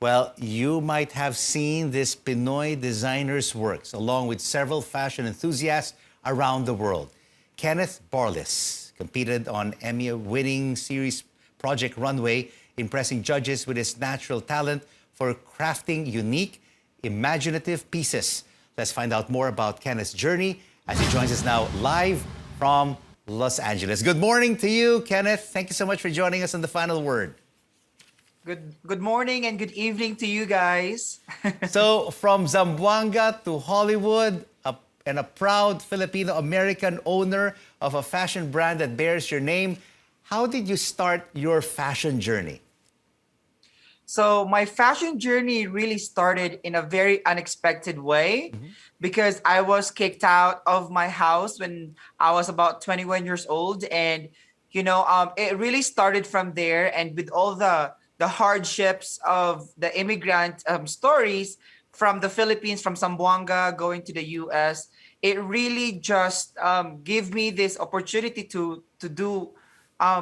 Well, you might have seen this Pinoy designer's works along with several fashion enthusiasts around the world. Kenneth Barlis competed on Emmy-winning series Project Runway, impressing judges with his natural talent for crafting unique, imaginative pieces. Let's find out more about Kenneth's journey as he joins us now live from Los Angeles. Good morning to you, Kenneth. Thank you so much for joining us on The Final Word. Good morning and good evening to you guys. So, from Zamboanga to Hollywood, and a proud Filipino-American owner of a fashion brand that bears your name, how did you start your fashion journey? So my fashion journey really started in a very unexpected way because I was kicked out of my house when I was about 21 years old. And, it really started from there. And with all the hardships of the immigrant stories from the Philippines, from Zamboanga going to the US, it really just gave me this opportunity to do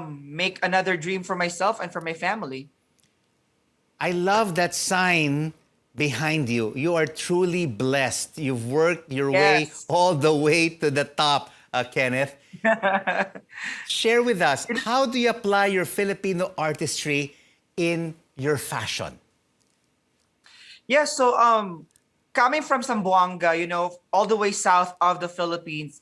make another dream for myself and for my family. I love that sign behind you. You are truly blessed. You've worked your way Yes. all the way to the top, Kenneth. Share with us, how do you apply your Filipino artistry in your fashion? Yeah, so coming from Zamboanga, all the way south of the Philippines,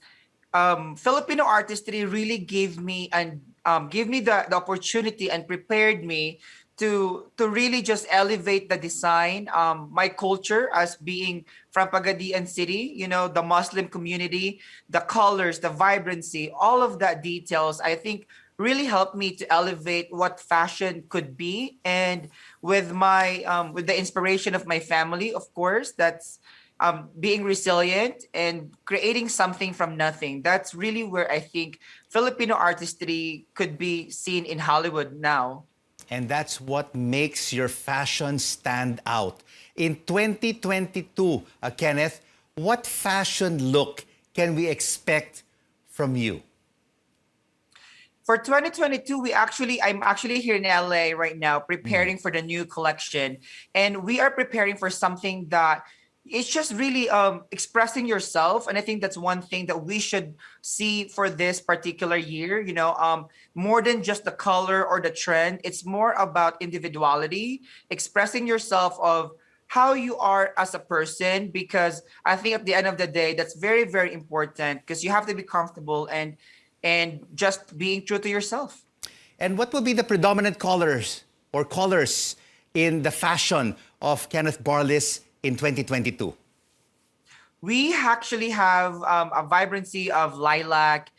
Filipino artistry really gave me the opportunity and prepared me to really just elevate the design, my culture as being from Pagadian City, the Muslim community, the colors, the vibrancy, all of that details, I think really helped me to elevate what fashion could be. And with my with the inspiration of my family, of course, that's being resilient and creating something from nothing. That's really where I think Filipino artistry could be seen in Hollywood now. And that's what makes your fashion stand out. In 2022, Kenneth, what fashion look can we expect from you? For 2022, I'm actually here in LA right now preparing for the new collection. And we are preparing for something that it's just really expressing yourself. And I think that's one thing that we should see for this particular year, more than just the color or the trend. It's more about individuality, expressing yourself of how you are as a person, because I think at the end of the day, that's very, very important because you have to be comfortable and just being true to yourself. And what will be the predominant colors or colors in the fashion of Kenneth Barlis in 2022? We actually have a vibrancy of lilac,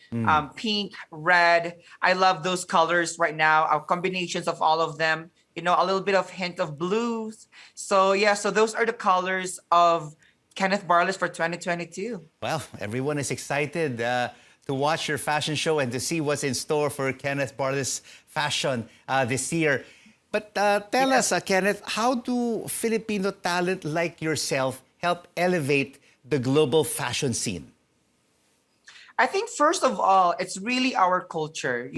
pink, red. I love those colors right now, combinations of all of them, a little bit of hint of blues. So yeah, so those are the colors of Kenneth Barlis for 2022. Well, everyone is excited to watch your fashion show and to see what's in store for Kenneth Barlis fashion this year. But tell us, Kenneth, how do Filipino talent like yourself help elevate the global fashion scene? I think first of all, it's really our culture.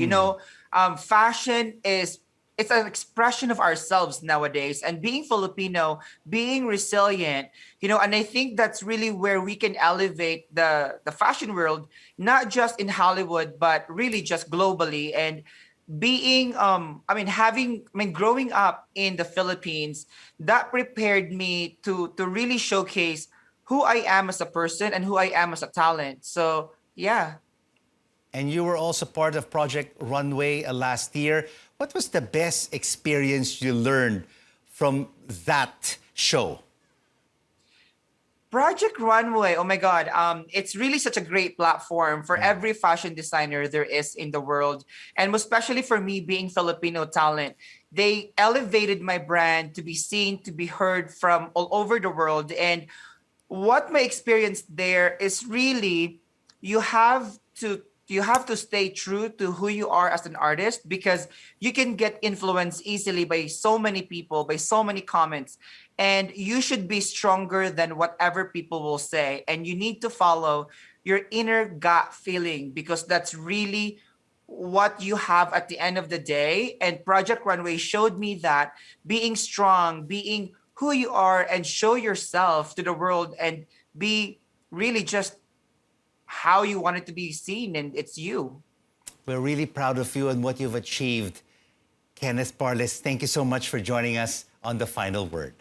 Fashion is it's an expression of ourselves nowadays, and being Filipino, being resilient, and I think that's really where we can elevate the fashion world, not just in Hollywood, but really just globally. And being growing up in the Philippines, that prepared me to really showcase who I am as a person and who I am as a talent. So yeah. And you were also part of Project Runway last year. What was the best experience you learned from that show? Project Runway, oh my God, it's really such a great platform for every fashion designer there is in the world. And especially for me being Filipino talent, they elevated my brand to be seen, to be heard from all over the world. And what my experience there is really you have to you have to stay true to who you are as an artist, because you can get influenced easily by so many people, by so many comments, and you should be stronger than whatever people will say, and you need to follow your inner gut feeling, because that's really what you have at the end of the day. And Project Runway showed me that being strong, being who you are, and show yourself to the world and be really just how you want it to be seen, and it's you. We're really proud of you and what you've achieved. Kenneth Barlis, thank you so much for joining us on The Final Word.